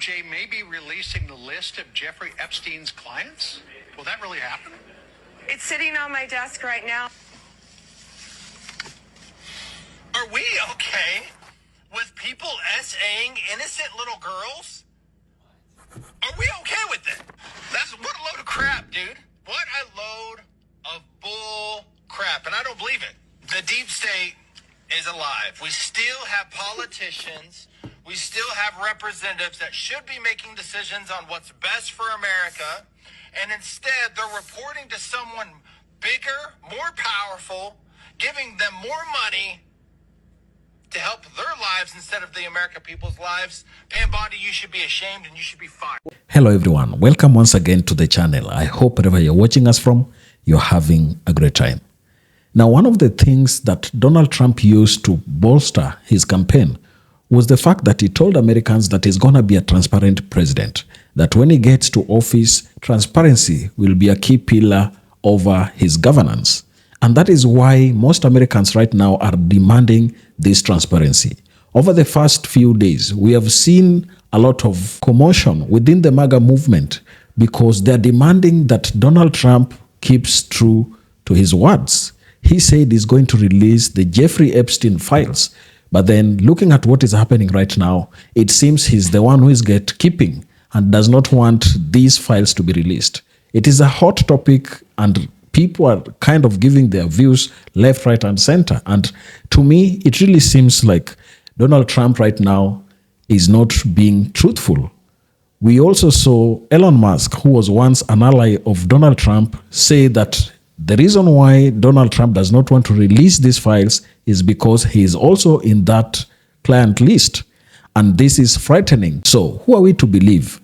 DOJ may be releasing the list of Jeffrey Epstein's clients? Will that really happen? It's sitting on my desk right now. Are we okay with people SAing innocent little girls? Are we okay with it? What a load of crap, dude. What a load of bull crap. And I don't believe it. The deep state is alive. We still have politicians. We still have representatives that should be making decisions on what's best for America. And instead, they're reporting to someone bigger, more powerful, giving them more money to help their lives instead of the American people's lives. Pam Bondi, you should be ashamed and you should be fired. Hello everyone, welcome once again to the channel. I hope wherever you're watching us from, you're having a great time. Now, one of the things that Donald Trump used to bolster his campaign was the fact that he told Americans that he's going to be a transparent president, that when he gets to office, transparency will be a key pillar over his governance. And that is why most Americans right now are demanding this transparency. Over the first few days, we have seen a lot of commotion within the MAGA movement because they're demanding that Donald Trump keeps true to his words. He said he's going to release the Jeffrey Epstein files. But then looking at what is happening right now, it seems he's the one who is gatekeeping and does not want these files to be released. It is a hot topic and people are kind of giving their views left, right, and center. And to me, it really seems like Donald Trump right now is not being truthful. We also saw Elon Musk, who was once an ally of Donald Trump, say that the reason why Donald Trump does not want to release these files is because he is also in that client list. And this is frightening. So who are we to believe?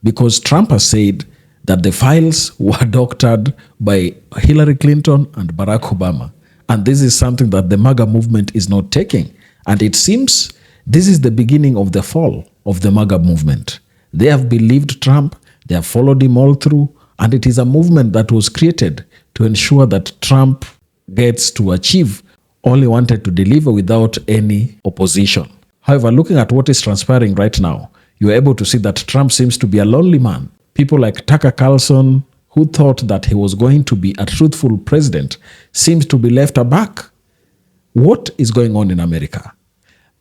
Because Trump has said that the files were doctored by Hillary Clinton and Barack Obama. And this is something that the MAGA movement is not taking. And it seems this is the beginning of the fall of the MAGA movement. They have believed Trump, they have followed him all through, and it is a movement that was created to ensure that Trump gets to achieve all he wanted to deliver without any opposition. However, looking at what is transpiring right now, you're able to see that Trump seems to be a lonely man. People like Tucker Carlson, who thought that he was going to be a truthful president, seems to be left aback. What is going on in America?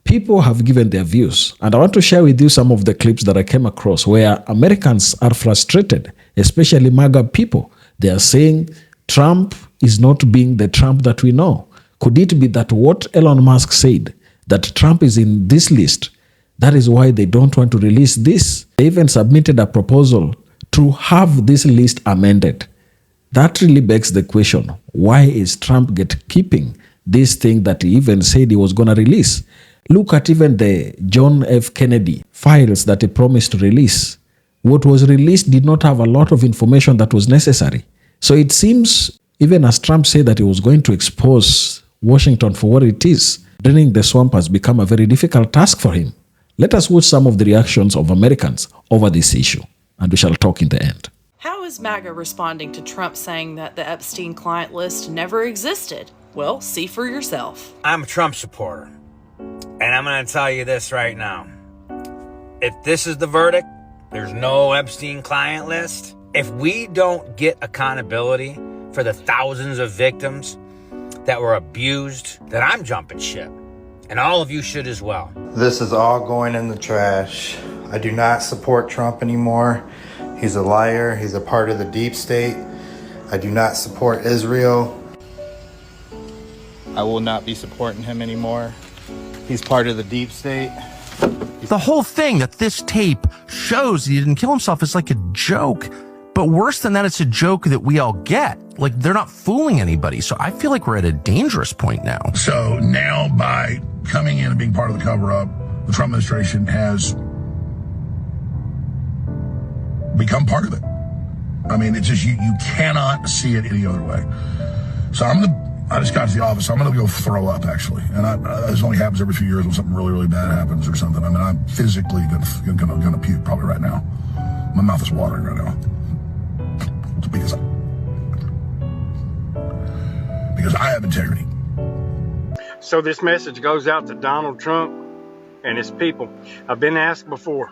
People have given their views, and I want to share with you some of the clips that I came across where Americans are frustrated, especially MAGA people. They are saying Trump is not being the Trump that we know. Could it be that what Elon Musk said, that Trump is in this list, that is why they don't want to release this? They even submitted a proposal to have this list amended. That really begs the question, why is Trump gatekeeping this thing that he even said he was going to release? Look at even the John F. Kennedy files that he promised to release. What was released did not have a lot of information that was necessary. So it seems, even as Trump said that he was going to expose Washington for what it is, draining the swamp has become a very difficult task for him. Let us watch some of the reactions of Americans over this issue, and we shall talk in the end. How is MAGA responding to Trump saying that the Epstein client list never existed? Well, see for yourself. I'm a Trump supporter, and I'm going to tell you this right now. If this is the verdict, there's no Epstein client list. If we don't get accountability for the thousands of victims that were abused, then I'm jumping ship. And all of you should as well. This is all going in the trash. I do not support Trump anymore. He's a liar. He's a part of the deep state. I do not support Israel. I will not be supporting him anymore. He's part of the deep state. The whole thing that this tape shows he didn't kill himself is like a joke. But worse than that, it's a joke that we all get. Like, they're not fooling anybody. So I feel like we're at a dangerous point now. So now, by coming in and being part of the cover-up, the Trump administration has become part of it. I mean, it's just, you cannot see it any other way. So I just got to the office. I'm going to go throw up, actually. And this only happens every few years when something really, really bad happens or something. I mean, I'm physically going to puke probably right now. My mouth is watering right now. Because I have integrity. So this message goes out to Donald Trump and his people. I've been asked before,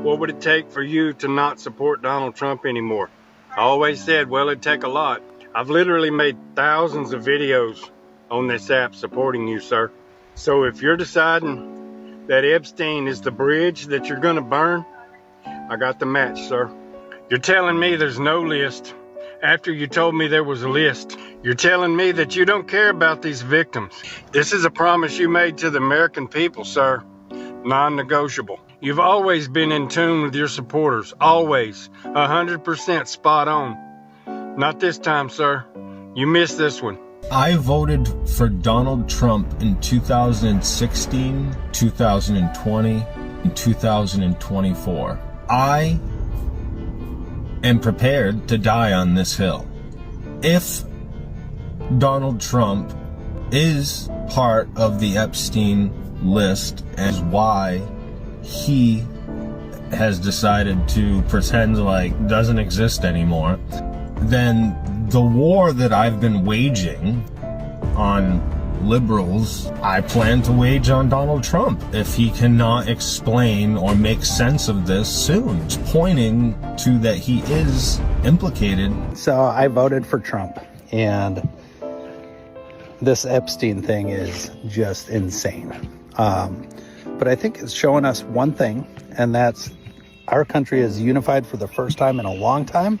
what would it take for you to not support Donald Trump anymore? I always said, well, it'd take a lot. I've literally made thousands of videos on this app supporting you, sir. So if you're deciding that Epstein is the bridge that you're going to burn, I got the match, sir. You're telling me there's no list after you told me there was a list. You're telling me that you don't care about these victims. This is a promise you made to the American people, sir. Non-negotiable. You've always been in tune with your supporters. Always. 100% spot on. Not this time, sir. You missed this one. I voted for Donald Trump in 2016, 2020, and 2024. I am prepared to die on this hill. If Donald Trump is part of the Epstein list and why he has decided to pretend like doesn't exist anymore, then the war that I've been waging on liberals, I plan to wage on Donald Trump if he cannot explain or make sense of this soon. It's pointing to that he is implicated. So I voted for Trump, and this Epstein thing is just insane. But I think it's showing us one thing, and that's our country is unified for the first time in a long time.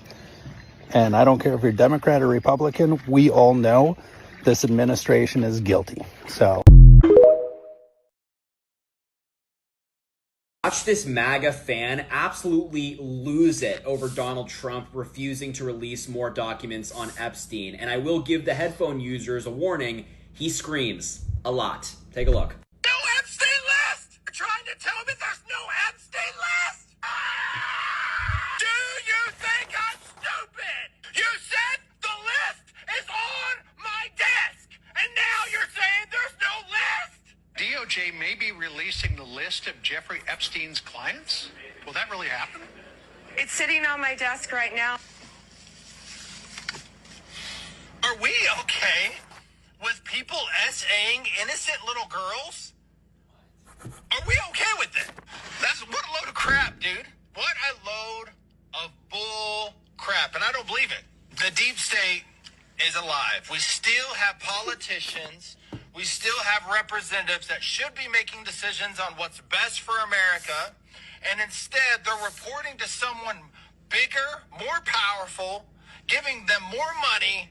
And I don't care if you're Democrat or Republican, we all know this administration is guilty. So watch this MAGA fan absolutely lose it over Donald Trump refusing to release more documents on Epstein. And I will give the headphone users a warning. He screams a lot. Take a look. No Epstein list! You're trying to tell me there's no Epstein list? Do you think I'm stupid? You said the list is on my desk, and now you're saying there's no list? DOJ may be releasing the list of Jeffrey Epstein's clients? Will that really happen? It's sitting on my desk right now. Are we okay with people SAing innocent little girls? Are we okay with it? That's what a load of crap, dude. What a load of bull crap. And I don't believe it. The deep state is alive. We still have politicians. We still have representatives that should be making decisions on what's best for America. And instead, they're reporting to someone bigger, more powerful, giving them more money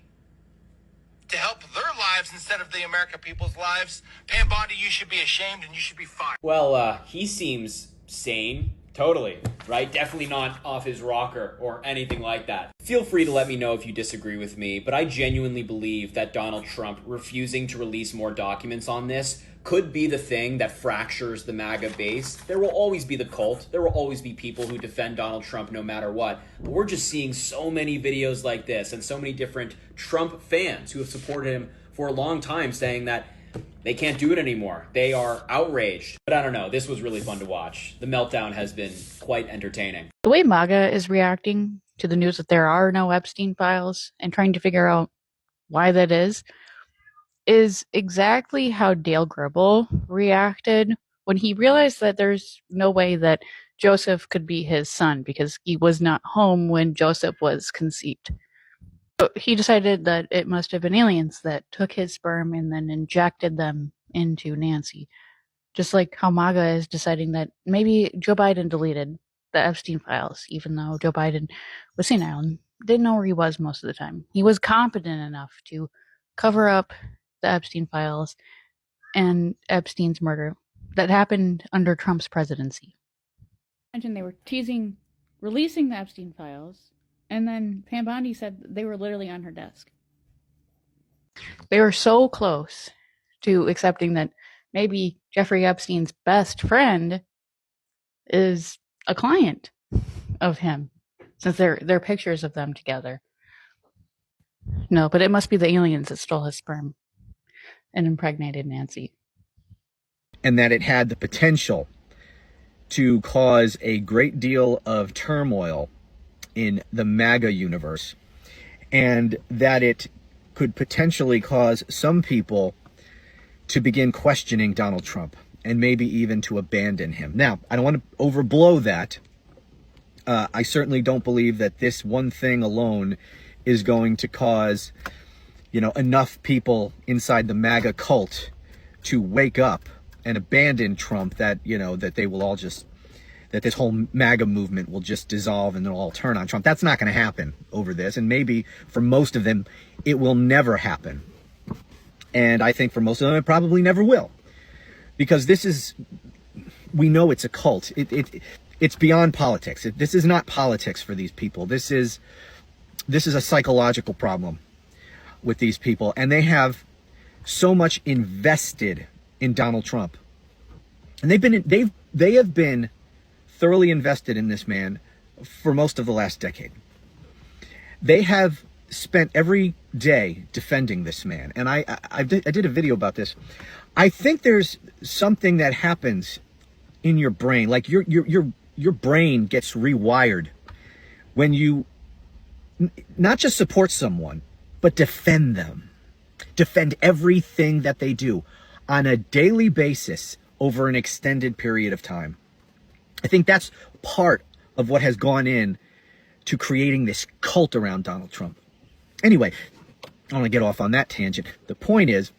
to help their lives instead of the American people's lives. Pam Bondi, you should be ashamed and you should be fired. Well, he seems sane. Totally, right? Definitely not off his rocker or anything like that. Feel free to let me know if you disagree with me, but I genuinely believe that Donald Trump refusing to release more documents on this could be the thing that fractures the MAGA base. There will always be the cult. There will always be people who defend Donald Trump no matter what. But we're just seeing so many videos like this and so many different Trump fans who have supported him for a long time saying that they can't do it anymore. They are outraged. But I don't know. This was really fun to watch. The meltdown has been quite entertaining. The way MAGA is reacting to the news that there are no Epstein files and trying to figure out why that is exactly how Dale Gribble reacted when he realized that there's no way that Joseph could be his son because he was not home when Joseph was conceived. So he decided that it must have been aliens that took his sperm and then injected them into Nancy. Just like how MAGA is deciding that maybe Joe Biden deleted the Epstein files, even though Joe Biden was senile and didn't know where he was most of the time. He was competent enough to cover up the Epstein files and Epstein's murder that happened under Trump's presidency. Imagine they were teasing releasing the Epstein files, and then Pam Bondi said they were literally on her desk. They were so close to accepting that maybe Jeffrey Epstein's best friend is a client of him, since they're pictures of them together. No, but it must be the aliens that stole his sperm and impregnated Nancy. And that it had the potential to cause a great deal of turmoil in the MAGA universe, and that it could potentially cause some people to begin questioning Donald Trump and maybe even to abandon him. Now, I don't want to overblow that, I certainly don't believe that this one thing alone is going to cause, enough people inside the MAGA cult to wake up and abandon Trump, that, that they will all just, that this whole MAGA movement will just dissolve and they'll all turn on Trump. That's not going to happen over this. And maybe for most of them, it will never happen. And I think for most of them, it probably never will. Because we know it's a cult. It's beyond politics. This is not politics for these people. This is a psychological problem with these people. And they have so much invested in Donald Trump. And they have been thoroughly invested in this man for most of the last decade. They have spent every day defending this man. And I did a video about this. I think there's something that happens in your brain, like your brain gets rewired when you not just support someone, but defend them. Defend everything that they do on a daily basis over an extended period of time. I think that's part of what has gone in to creating this cult around Donald Trump. Anyway, I don't want to get off on that tangent. The point is,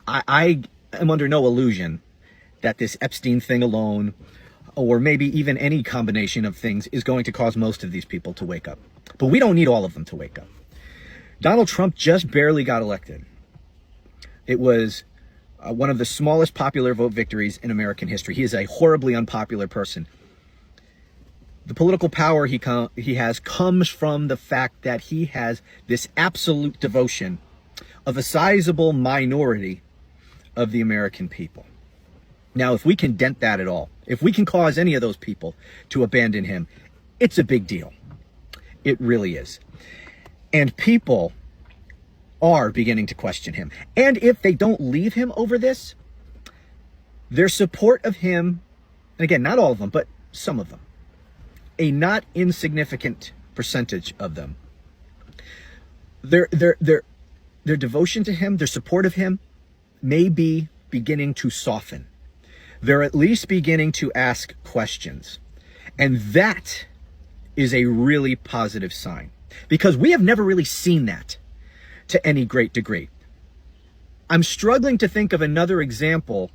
I am under no illusion that this Epstein thing alone, or maybe even any combination of things, is going to cause most of these people to wake up. But we don't need all of them to wake up. Donald Trump just barely got elected. It was one of the smallest popular vote victories in American history. He is a horribly unpopular person. The political power he has comes from the fact that he has this absolute devotion of a sizable minority of the American people. Now, if we can dent that at all, if we can cause any of those people to abandon him, it's a big deal. It really is. And people are beginning to question him. And if they don't leave him over this, their support of him, and again, not all of them, but some of them, a not insignificant percentage of them, their devotion to him, their support of him, may be beginning to soften. They're at least beginning to ask questions. And that is a really positive sign, because we have never really seen that to any great degree. I'm struggling to think of another example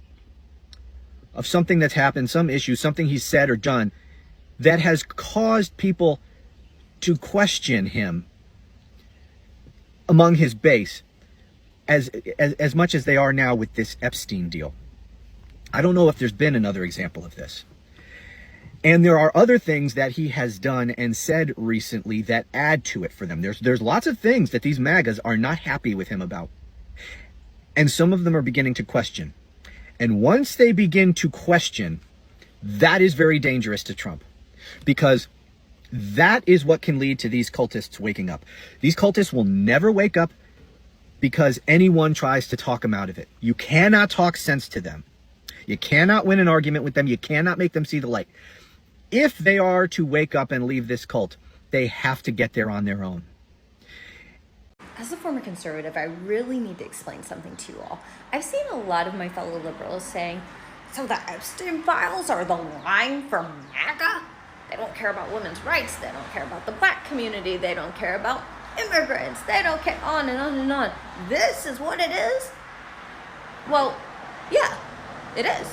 of something that's happened, some issue, something he's said or done that has caused people to question him among his base as much as they are now with this Epstein deal. I don't know if there's been another example of this. And there are other things that he has done and said recently that add to it for them. There's lots of things that these MAGAs are not happy with him about. And some of them are beginning to question. And once they begin to question, that is very dangerous to Trump. Because that is what can lead to these cultists waking up. These cultists will never wake up because anyone tries to talk them out of it. You cannot talk sense to them. You cannot win an argument with them. You cannot make them see the light. If they are to wake up and leave this cult, they have to get there on their own. As a former conservative, I really need to explain something to you all. I've seen a lot of my fellow liberals saying, so the Epstein files are the line for MAGA? They don't care about women's rights. They don't care about the black community. They don't care about immigrants. They don't care, on and on and on. This is what it is? Well, yeah, it is.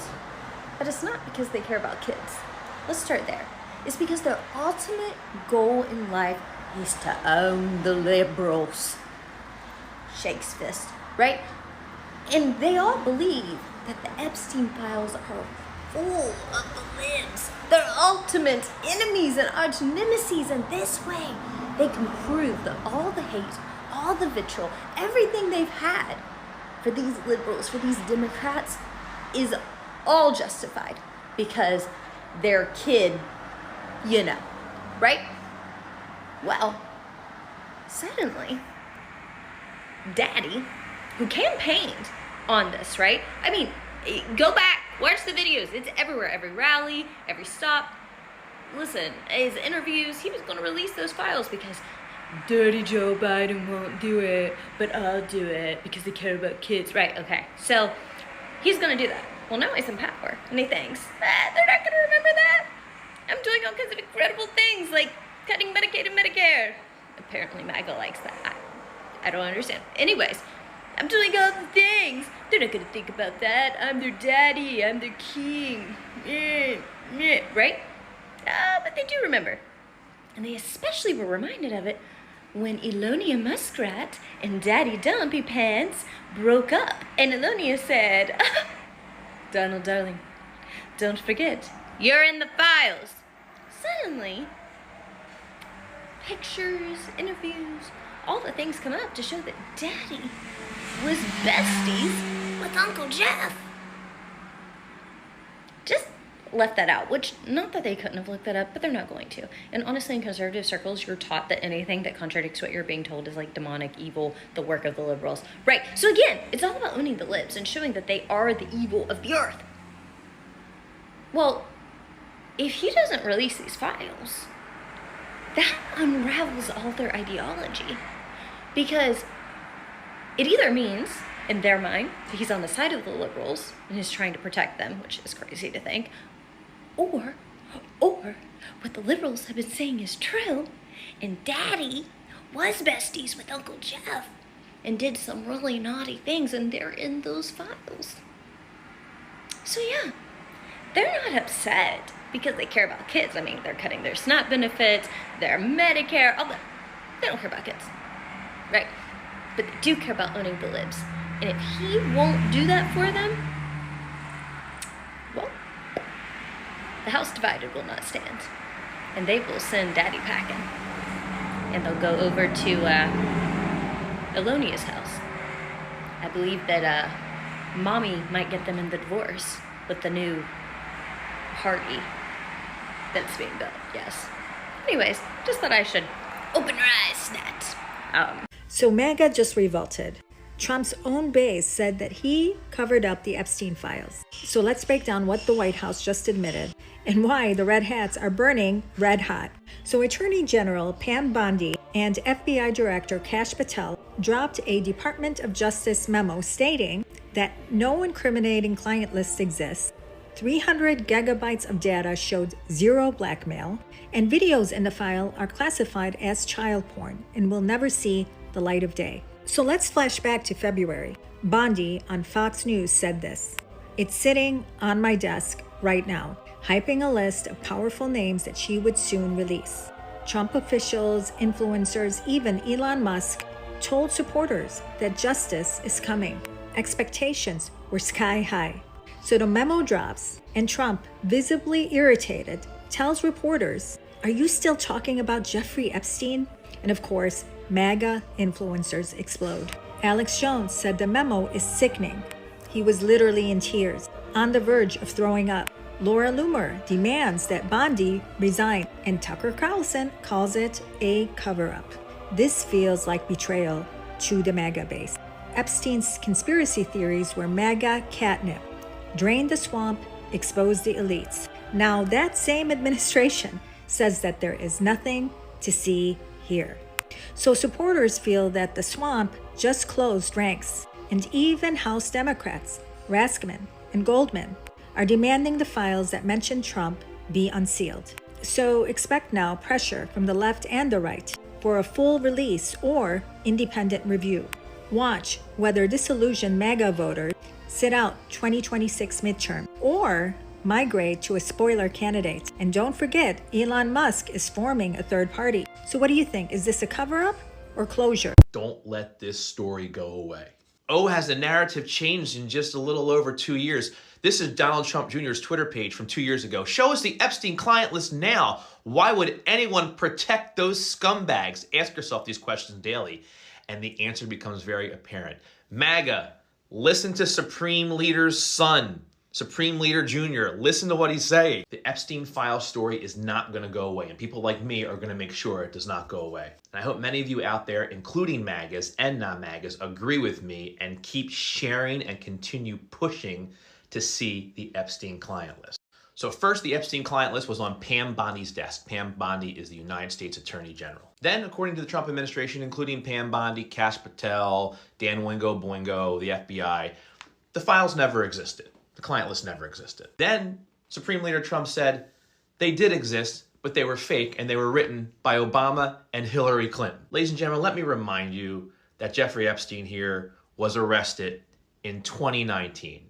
But it's not because they care about kids. Let's start there. It's because their ultimate goal in life is to own the liberals. Shakes fist, right? And they all believe that the Epstein files are full of the libs. They're ultimate enemies and arch nemesis, and this way they can prove that all the hate, all the vitriol, everything they've had for these liberals, for these Democrats, is all justified because their kid, right? Well, suddenly, Daddy, who campaigned on this, right? I mean, go back, watch the videos. It's everywhere, every rally, every stop. Listen, his interviews, he was going to release those files because Dirty Joe Biden won't do it, but I'll do it because they care about kids. Right, okay. So he's going to do that. Well, now he's in power, and he thinks, they're not going to remember that. I'm doing all kinds of incredible things, like cutting Medicaid and Medicare. Apparently MAGA likes that. I don't understand. Anyways, I'm doing all the things. They're not gonna think about that. I'm their daddy. I'm their king. Right? But they do remember. And they especially were reminded of it when Elonia Muskrat and Daddy Dumpy Pants broke up. And Elonia said, Donald, darling, don't forget, you're in the files. Suddenly, pictures, interviews, all the things come up to show that Daddy was besties with Uncle Jeff. Just left that out, which, not that they couldn't have looked that up, but they're not going to. And honestly, in conservative circles, you're taught that anything that contradicts what you're being told is like demonic, evil, the work of the liberals. Right, so again, it's all about owning the libs and showing that they are the evil of the earth. Well, if he doesn't release these files, that unravels all their ideology. Because it either means, in their mind, that he's on the side of the liberals and he's trying to protect them, which is crazy to think, or what the liberals have been saying is true, and Daddy was besties with Uncle Jeff and did some really naughty things, and they're in those files. So yeah, they're not upset because they care about kids. I mean, they're cutting their SNAP benefits, their Medicare, all that. They don't care about kids, right? But they do care about owning the libs. And if he won't do that for them, well, the house divided will not stand. And they will send Daddy packing. And they'll go over to Elonia's house. I believe that Mommy might get them in the divorce with the new party that's being built, yes. Anyways, just thought I should open your eyes to that. So MAGA just revolted. Trump's own base said that he covered up the Epstein files. So let's break down what the White House just admitted and why the red hats are burning red hot. So Attorney General Pam Bondi and FBI Director Kash Patel dropped a Department of Justice memo stating that no incriminating client lists exist, 300 gigabytes of data showed zero blackmail, and videos in the file are classified as child porn and will never see the light of day. So let's flash back to February. Bondi on Fox News said this: "It's sitting on my desk right now, hyping a list of powerful names that she would soon release. Trump officials, influencers, even Elon Musk told supporters that justice is coming. Expectations were sky high." So the memo drops, and Trump, visibly irritated, tells reporters, "Are you still talking about Jeffrey Epstein?" And of course, MAGA influencers explode. Alex Jones said the memo is sickening. He was literally in tears, on the verge of throwing up. Laura Loomer demands that Bondi resign, and Tucker Carlson calls it a cover-up. This feels like betrayal to the MAGA base. Epstein's conspiracy theories were MAGA catnip. Drain the swamp, expose the elites. Now that same administration says that there is nothing to see here. So supporters feel that the swamp just closed ranks, and even House Democrats, Raskman and Goldman, are demanding the files that mention Trump be unsealed. So expect now pressure from the left and the right for a full release or independent review. Watch whether disillusioned MAGA voters sit out 2026 midterm or migrate to a spoiler candidate. And don't forget, Elon Musk is forming a third party. So what do you think? Is this a cover-up or closure? Don't let this story go away. Oh, has the narrative changed in just a little over 2 years? This is Donald Trump Jr.'s Twitter page from 2 years ago. Show us the Epstein client list now. Why would anyone protect those scumbags? Ask yourself these questions daily, and the answer becomes very apparent. MAGA, listen to Supreme Leader's son. Supreme Leader Jr., listen to what he's saying. The Epstein file story is not going to go away, and people like me are going to make sure it does not go away. And I hope many of you out there, including MAGAs and non-MAGAs, agree with me and keep sharing and continue pushing to see the Epstein client list. So first, the Epstein client list was on Pam Bondi's desk. Pam Bondi is the United States Attorney General. Then, according to the Trump administration, including Pam Bondi, Kash Patel, Dan Wingo Boingo, the FBI, the files never existed. The client list never existed. Then Supreme Leader Trump said, They did exist, but they were fake, and they were written by Obama and Hillary Clinton. Ladies and gentlemen, let me remind you that Jeffrey Epstein here was arrested in 2019.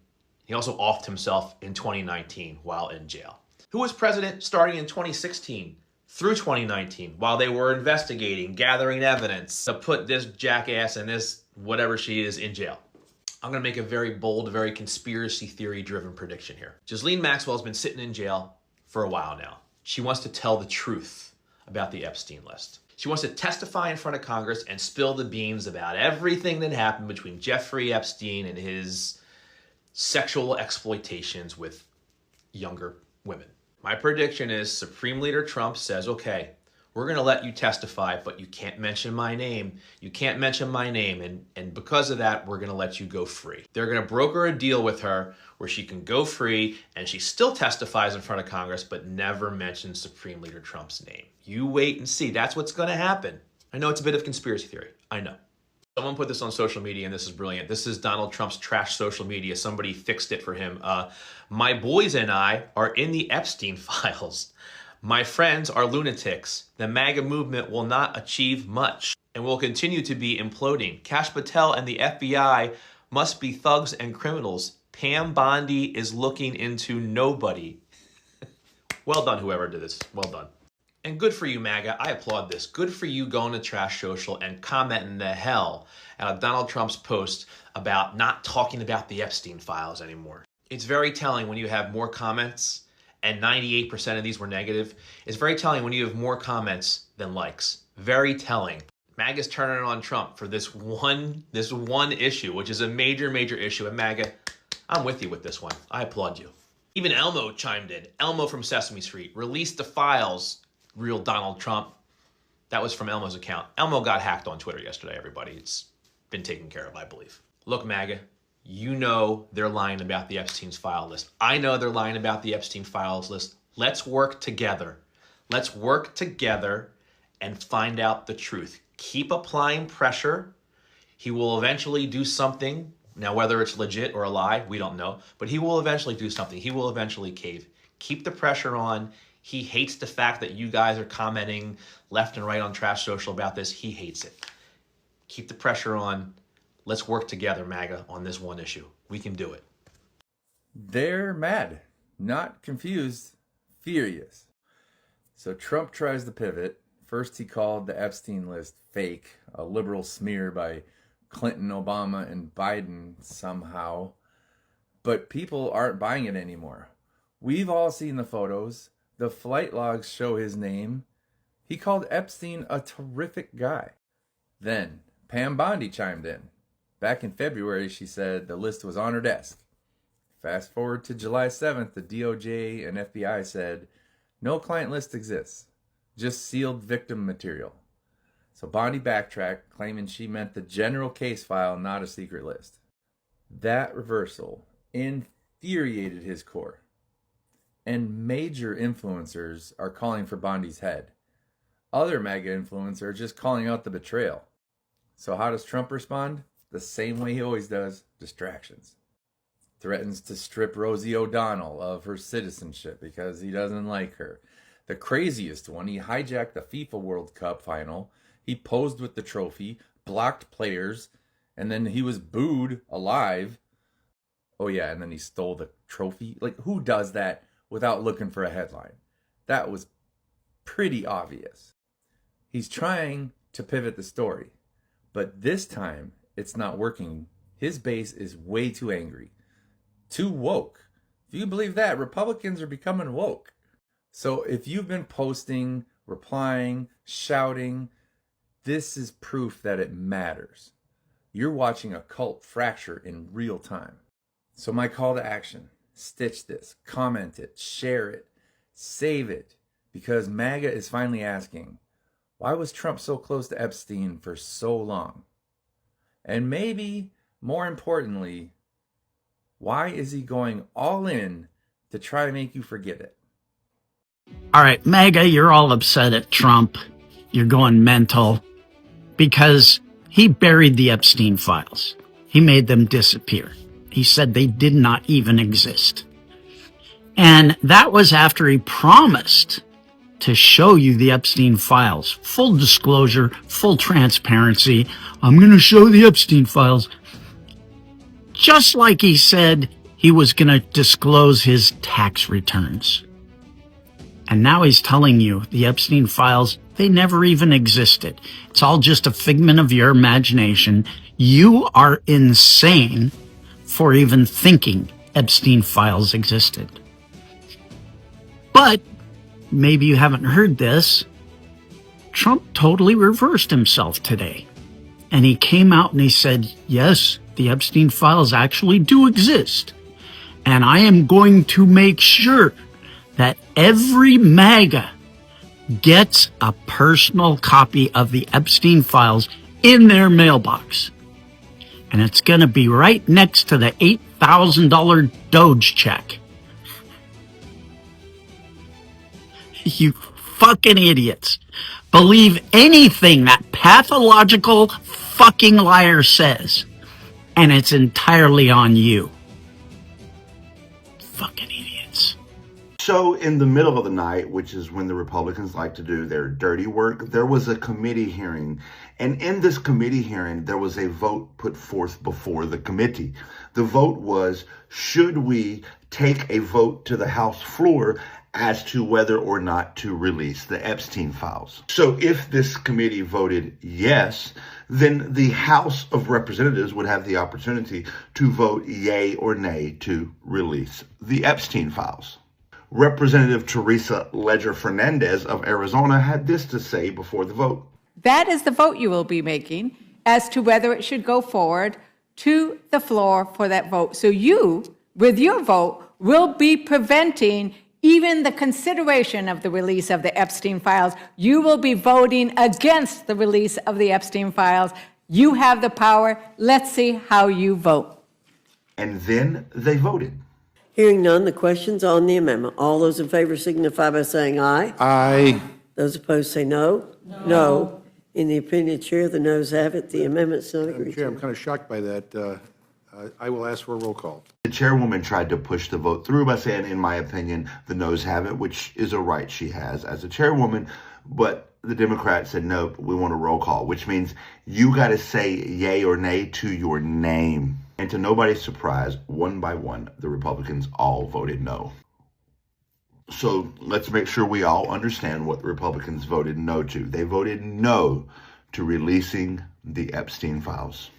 He also offed himself in 2019 while in jail. Who was president starting in 2016 through 2019 while they were investigating, gathering evidence to put this jackass and this whatever she is in jail? I'm going to make a very bold, very conspiracy theory-driven prediction here. Ghislaine Maxwell's been sitting in jail for a while now. She wants to tell the truth about the Epstein list. She wants to testify in front of Congress and spill the beans about everything that happened between Jeffrey Epstein and his sexual exploitations with younger women. My prediction is Supreme Leader Trump says, okay, we're going to let you testify, but you can't mention my name. You can't mention my name. And because of that, we're going to let you go free. They're going to broker a deal with her where she can go free and she still testifies in front of Congress, but never mentions Supreme Leader Trump's name. You wait and see. That's what's going to happen. I know it's a bit of conspiracy theory. I know. Someone put this on social media, and this is brilliant. This is Donald Trump's trash social media. Somebody fixed it for him. My boys and I are in the Epstein files. My friends are lunatics. The MAGA movement will not achieve much and will continue to be imploding. Kash Patel and the FBI must be thugs and criminals. Pam Bondi is looking into nobody. Well done, whoever did this. Well done. And good for you, MAGA. I applaud this. Good for you going to Trash Social and commenting the hell out of Donald Trump's post about not talking about the Epstein files anymore. It's very telling when you have more comments, and 98% of these were negative. It's very telling when you have more comments than likes. Very telling. MAGA's turning on Trump for this one issue, which is a major, major issue. And MAGA, I'm with you with this one. I applaud you. Even Elmo chimed in. Elmo from Sesame Street. Release the files, real Donald Trump. That was from Elmo's account. Elmo got hacked on Twitter yesterday, everybody. It's been taken care of, I believe. Look, MAGA, you know they're lying about the Epstein's file list. I know they're lying about the Epstein files list. Let's work together. Let's work together and find out the truth. Keep applying pressure. He will eventually do something. Now, whether it's legit or a lie, we don't know. But he will eventually do something. He will eventually cave. Keep the pressure on. He hates the fact that you guys are commenting left and right on Trash Social about this. He hates it. Keep the pressure on. Let's work together, MAGA, on this one issue. We can do it. They're mad, not confused, furious. So Trump tries to pivot. First, he called the Epstein list fake, a liberal smear by Clinton, Obama, and Biden somehow. But people aren't buying it anymore. We've all seen the photos. The flight logs show his name. He called Epstein a terrific guy. Then Pam Bondi chimed in. Back in February, she said the list was on her desk. Fast forward to July 7th, the DOJ and FBI said, no client list exists, just sealed victim material. So Bondi backtracked, claiming she meant the general case file, not a secret list. That reversal infuriated his core. And major influencers are calling for Bondi's head. Other MAGA influencers are just calling out the betrayal. So how does Trump respond? The same way he always does, distractions. Threatens to strip Rosie O'Donnell of her citizenship because he doesn't like her. The craziest one, he hijacked the FIFA World Cup final. He posed with the trophy, blocked players, and then he was booed alive. Oh yeah, and then he stole the trophy. Like, who does that without looking for a headline? That was pretty obvious. He's trying to pivot the story, but this time it's not working. His base is way too angry, too woke. If you believe that, Republicans are becoming woke. So if you've been posting, replying, shouting, this is proof that it matters. You're watching a cult fracture in real time. So my call to action, stitch this, comment it, share it, save it, because MAGA is finally asking, why was Trump so close to Epstein for so long? And maybe, more importantly, why is he going all in to try to make you forget it? All right, MAGA, you're all upset at Trump. You're going mental because he buried the Epstein files. He made them disappear. He said they did not even exist. And that was after he promised to show you the Epstein files. Full disclosure, full transparency. I'm going to show the Epstein files. Just like he said he was going to disclose his tax returns. And now he's telling you the Epstein files, they never even existed. It's all just a figment of your imagination. You are insane for even thinking Epstein files existed. But maybe you haven't heard this. Trump totally reversed himself today. And he came out and he said, yes, the Epstein files actually do exist. And I am going to make sure that every MAGA gets a personal copy of the Epstein files in their mailbox. And it's going to be right next to the $8,000 Doge check. You fucking idiots. Believe anything that pathological fucking liar says. And it's entirely on you. Fucking idiots. So in the middle of the night, which is when the Republicans like to do their dirty work, there was a committee hearing. And in this committee hearing, there was a vote put forth before the committee. The vote was, should we take a vote to the House floor as to whether or not to release the Epstein files? So if this committee voted yes, then the House of Representatives would have the opportunity to vote yay or nay to release the Epstein files. Representative Teresa Ledger Fernandez of Arizona had this to say before the vote. That is the vote you will be making as to whether it should go forward to the floor for that vote. So you, with your vote, will be preventing even the consideration of the release of the Epstein files. You will be voting against the release of the Epstein files. You have the power. Let's see how you vote. And then they voted. Hearing none, the question's on the amendment. All those in favor signify by saying aye. Aye. Those opposed say no. No. In the opinion of the chair, the noes have it. The amendment's not agreed Chair, to. I'm kind of shocked by that. I will ask for a roll call. The chairwoman tried to push the vote through by saying, in my opinion, the noes have it, which is a right she has as a chairwoman. But the Democrats said, no, we want a roll call, which means you got to say yay or nay to your name. And to nobody's surprise, one by one, the Republicans all voted no. So let's make sure we all understand what the Republicans voted no to. They voted no to releasing the Epstein files.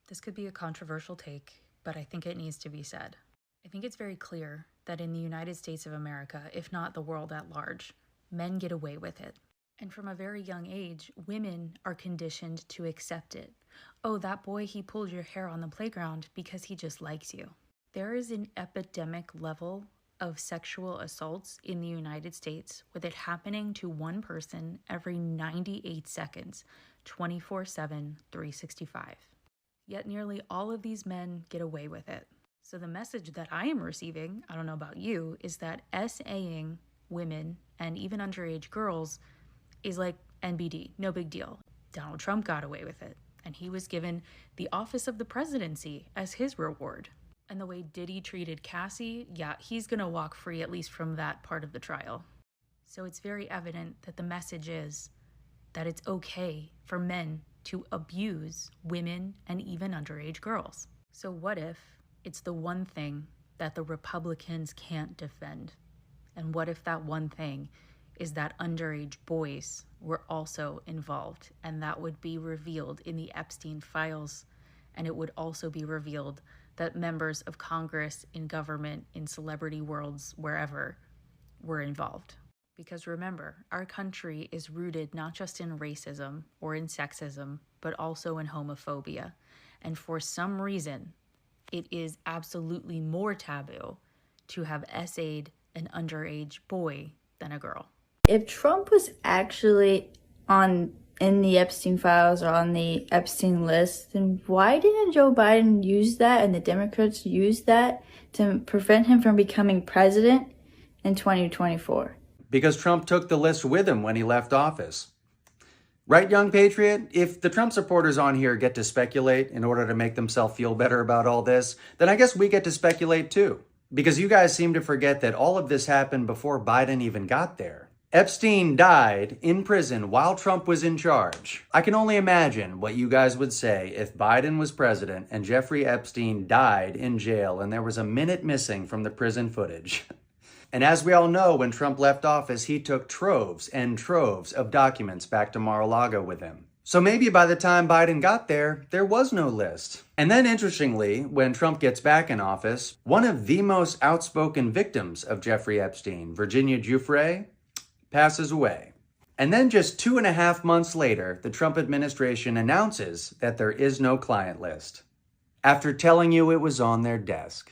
This could be a controversial take, but I think it needs to be said. I think it's very clear that in the United States of America, if not the world at large, men get away with it. And from a very young age, women are conditioned to accept it. Oh, that boy, he pulled your hair on the playground because he just likes you. There is an epidemic level of sexual assaults in the United States, with it happening to one person every 98 seconds, 24/7, 365. Yet nearly all of these men get away with it. So the message that I am receiving, I don't know about you, is that SAing women and even underage girls is like NBD, no big deal. Donald Trump got away with it, and he was given the office of the presidency as his reward. And the way Diddy treated Cassie, yeah, he's gonna walk free, at least from that part of the trial. So it's very evident that the message is that it's okay for men to abuse women and even underage girls. So what if it's the one thing that the Republicans can't defend? And what if that one thing is that underage boys were also involved, and that would be revealed in the Epstein files, and it would also be revealed that members of Congress, in government, in celebrity worlds, wherever, were involved. Because remember, our country is rooted not just in racism or in sexism, but also in homophobia. And for some reason, it is absolutely more taboo to have essayed an underage boy than a girl. If Trump was actually in the Epstein files or on the Epstein list, then why didn't Joe Biden use that and the Democrats use that to prevent him from becoming president in 2024? Because Trump took the list with him when he left office. Right, young patriot? If the Trump supporters on here get to speculate in order to make themselves feel better about all this, then I guess we get to speculate too. Because you guys seem to forget that all of this happened before Biden even got there. Epstein died in prison while Trump was in charge. I can only imagine what you guys would say if Biden was president and Jeffrey Epstein died in jail and there was a minute missing from the prison footage. And as we all know, when Trump left office, he took troves and troves of documents back to Mar-a-Lago with him. So maybe by the time Biden got there, there was no list. And then interestingly, when Trump gets back in office, one of the most outspoken victims of Jeffrey Epstein, Virginia Giuffre, passes away. And then just 2.5 months later, the Trump administration announces that there is no client list, after telling you it was on their desk.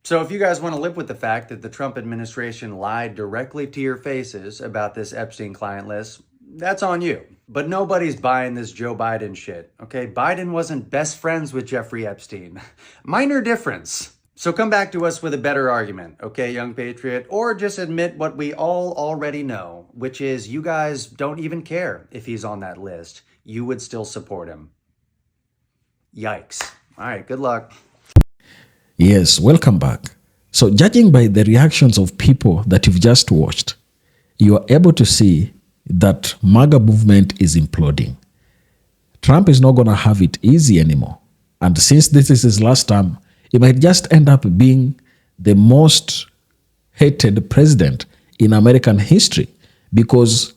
So if you guys want to live with the fact that the Trump administration lied directly to your faces about this Epstein client list, that's on you. But nobody's buying this Joe Biden shit, okay? Biden wasn't best friends with Jeffrey Epstein. Minor difference. So come back to us with a better argument, okay, young patriot? Or just admit what we all already know, which is you guys don't even care if he's on that list. You would still support him. Yikes. All right, good luck. Yes, welcome back. So judging by the reactions of people that you've just watched, you are able to see that MAGA movement is imploding. Trump is not going to have it easy anymore. And since this is his last term, he might just end up being the most hated president in American history because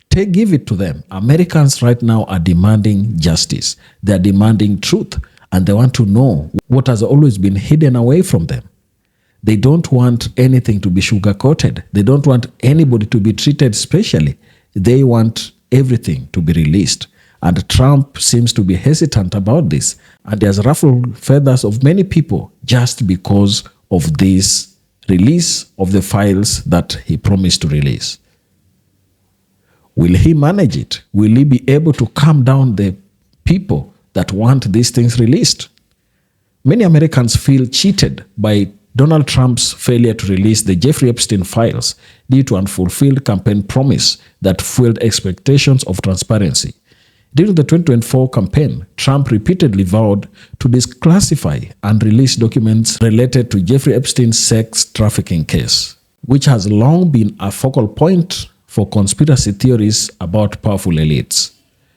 give it to them. Americans right now are demanding justice. They're demanding truth, and they want to know what has always been hidden away from them. They don't want anything to be sugar-coated. They don't want anybody to be treated specially. They want everything to be released. And Trump seems to be hesitant about this. And he has ruffled feathers of many people just because of this release of the files that he promised to release. Will he manage it? Will he be able to calm down the people that want these things released? Many Americans feel cheated by Donald Trump's failure to release the Jeffrey Epstein files due to unfulfilled campaign promise that fueled expectations of transparency. During the 2024 campaign, Trump repeatedly vowed to declassify and release documents related to Jeffrey Epstein's sex trafficking case, which has long been a focal point for conspiracy theories about powerful elites.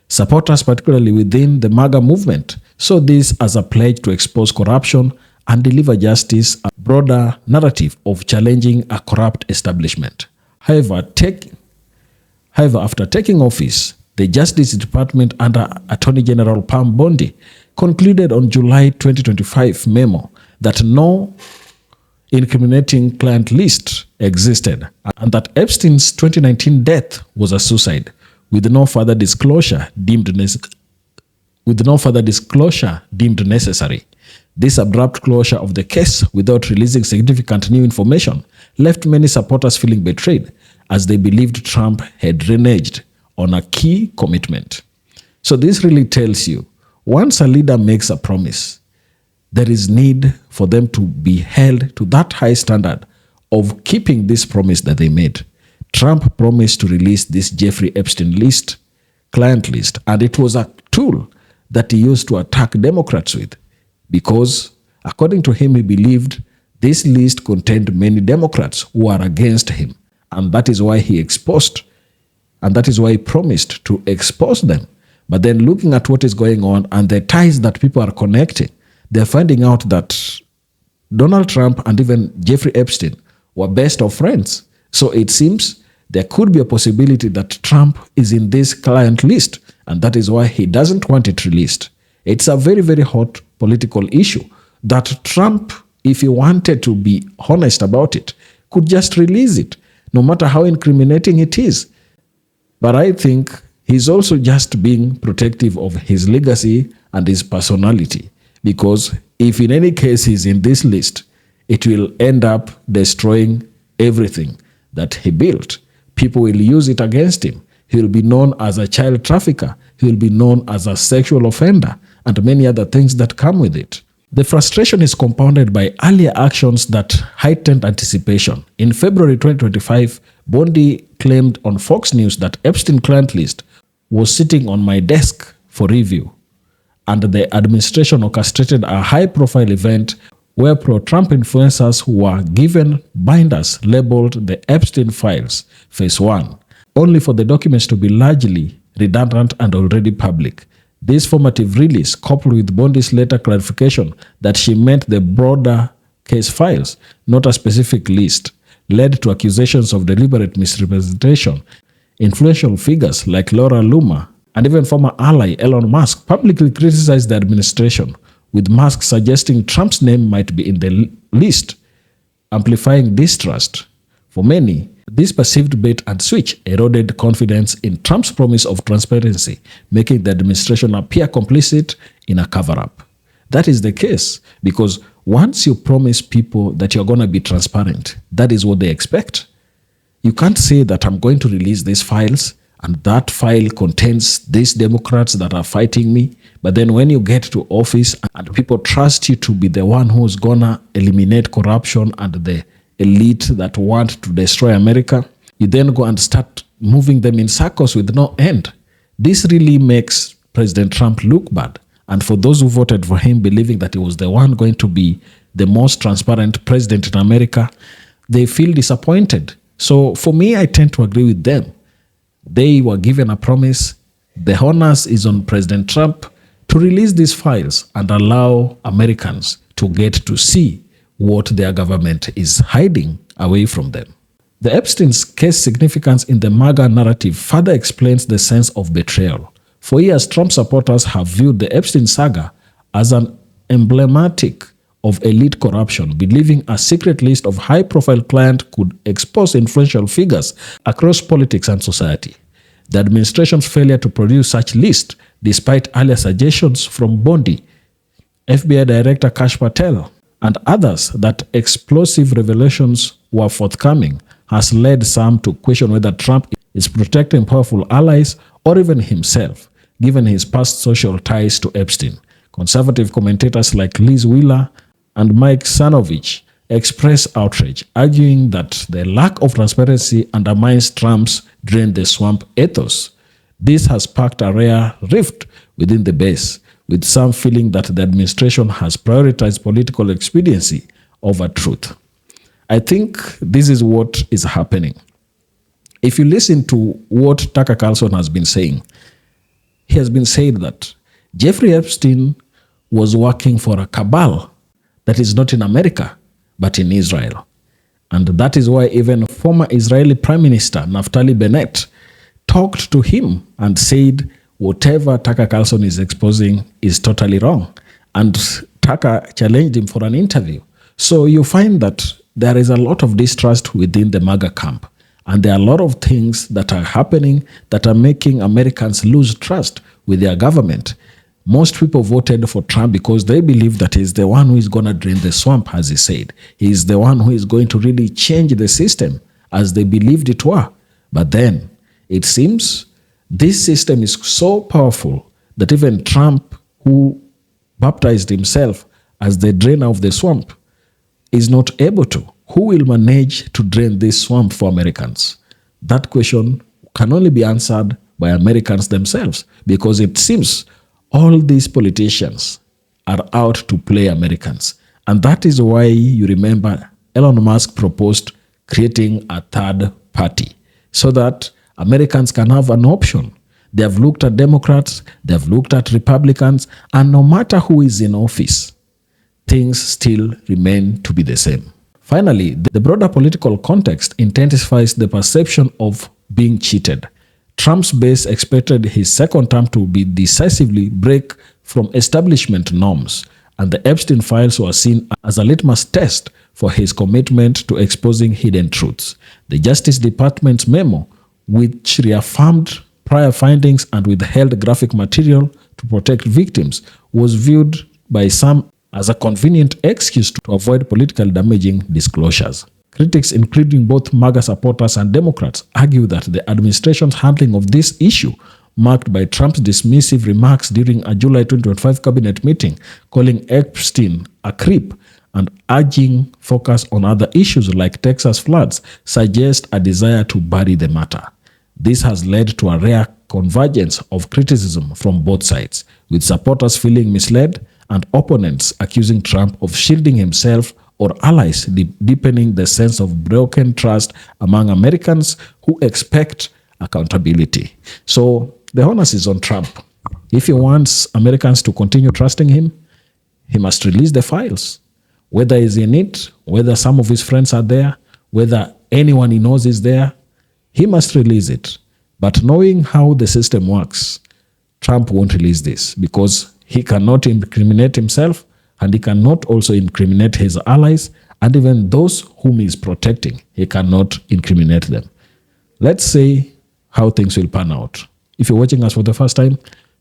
Supporters, particularly within the MAGA movement, saw this as a pledge to expose corruption and deliver justice, a broader narrative of challenging a corrupt establishment. However, after taking office, the Justice Department under Attorney General Pam Bondi concluded on July 2025 memo that no incriminating client list existed and that Epstein's 2019 death was a suicide with no further disclosure deemed necessary. This abrupt closure of the case without releasing significant new information left many supporters feeling betrayed as they believed Trump had reneged on a key commitment. So this really tells you, once a leader makes a promise, there is need for them to be held to that high standard of keeping this promise that they made. Trump promised to release this Jeffrey Epstein list, client list, and it was a tool that he used to attack Democrats with because, according to him, he believed this list contained many Democrats who are against him, and that is why he promised to expose them. But then looking at what is going on and the ties that people are connecting, they're finding out that Donald Trump and even Jeffrey Epstein were best of friends. So it seems there could be a possibility that Trump is in this client list, and that is why he doesn't want it released. It's a very, very hot political issue that Trump, if he wanted to be honest about it, could just release it, no matter how incriminating it is. But I think he's also just being protective of his legacy and his personality, because if in any case he's in this list, it will end up destroying everything that he built. People will use it against him. He will be known as a child trafficker. He will be known as a sexual offender and many other things that come with it. The frustration is compounded by earlier actions that heightened anticipation. In February 2025, Bondi claimed on Fox News that Epstein client list was sitting on my desk for review, and the administration orchestrated a high-profile event where pro-Trump influencers were given binders labeled the Epstein files, phase 1, only for the documents to be largely redundant and already public. This formative release, coupled with Bondi's later clarification that she meant the broader case files, not a specific list, led to accusations of deliberate misrepresentation. Influential figures like Laura Loomer and even former ally Elon Musk publicly criticized the administration, with Musk suggesting Trump's name might be in the list, amplifying distrust. For many, this perceived bait and switch eroded confidence in Trump's promise of transparency, making the administration appear complicit in a cover-up. That is the case because once you promise people that you're going to be transparent, that is what they expect. You can't say that I'm going to release these files and that file contains these Democrats that are fighting me, but then when you get to office and people trust you to be the one who's going to eliminate corruption and the elite that want to destroy America, you then go and start moving them in circles with no end. This really makes President Trump look bad. And for those who voted for him, believing that he was the one going to be the most transparent president in America, they feel disappointed. So for me, I tend to agree with them. They were given a promise. The onus is on President Trump to release these files and allow Americans to get to see what their government is hiding away from them. The Epstein's case significance in the MAGA narrative further explains the sense of betrayal. For years, Trump supporters have viewed the Epstein saga as an emblematic of elite corruption, believing a secret list of high-profile clients could expose influential figures across politics and society. The administration's failure to produce such list, despite earlier suggestions from Bondi, FBI Director Kash Patel, and others that explosive revelations were forthcoming, has led some to question whether Trump is protecting powerful allies or even himself, given his past social ties to Epstein. Conservative commentators like Liz Wheeler and Mike Cernovich express outrage, arguing that the lack of transparency undermines Trump's drain the swamp ethos. This has sparked a rare rift within the base, with some feeling that the administration has prioritized political expediency over truth. I think this is what is happening. If you listen to what Tucker Carlson has been saying, he has been saying that Jeffrey Epstein was working for a cabal that is not in America, but in Israel. And that is why even former Israeli Prime Minister Naftali Bennett talked to him and said whatever Tucker Carlson is exposing is totally wrong. And Tucker challenged him for an interview. So you find that there is a lot of distrust within the MAGA camp. And there are a lot of things that are happening that are making Americans lose trust with their government. Most people voted for Trump because they believe that he's the one who is going to drain the swamp, as he said. He's the one who is going to really change the system as they believed it were. But then it seems this system is so powerful that even Trump, who baptized himself as the drainer of the swamp, is not able to. Who will manage to drain this swamp for Americans? That question can only be answered by Americans themselves, because it seems all these politicians are out to play Americans. And that is why you remember Elon Musk proposed creating a third party so that Americans can have an option. They have looked at Democrats, they have looked at Republicans, and no matter who is in office, things still remain to be the same. Finally, the broader political context intensifies the perception of being cheated. Trump's base expected his second term to be decisively break from establishment norms, and the Epstein files were seen as a litmus test for his commitment to exposing hidden truths. The Justice Department's memo, which reaffirmed prior findings and withheld graphic material to protect victims, was viewed by some as a convenient excuse to avoid politically damaging disclosures. Critics, including both MAGA supporters and Democrats, argue that the administration's handling of this issue, marked by Trump's dismissive remarks during a July 2025 cabinet meeting, calling Epstein a creep and urging focus on other issues like Texas floods, suggests a desire to bury the matter. This has led to a rare convergence of criticism from both sides, with supporters feeling misled and opponents accusing Trump of shielding himself or allies, deepening the sense of broken trust among Americans who expect accountability. So the onus is on Trump. If he wants Americans to continue trusting him, he must release the files. Whether he's in it, whether some of his friends are there, whether anyone he knows is there, he must release it. But knowing how the system works, Trump won't release this because he cannot incriminate himself and he cannot also incriminate his allies, and even those whom he is protecting, he cannot incriminate them. Let's see how things will pan out. If you're watching us for the first time,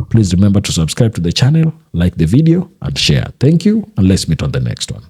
please remember to subscribe to the channel, like the video, and share. Thank you, and let's meet on the next one.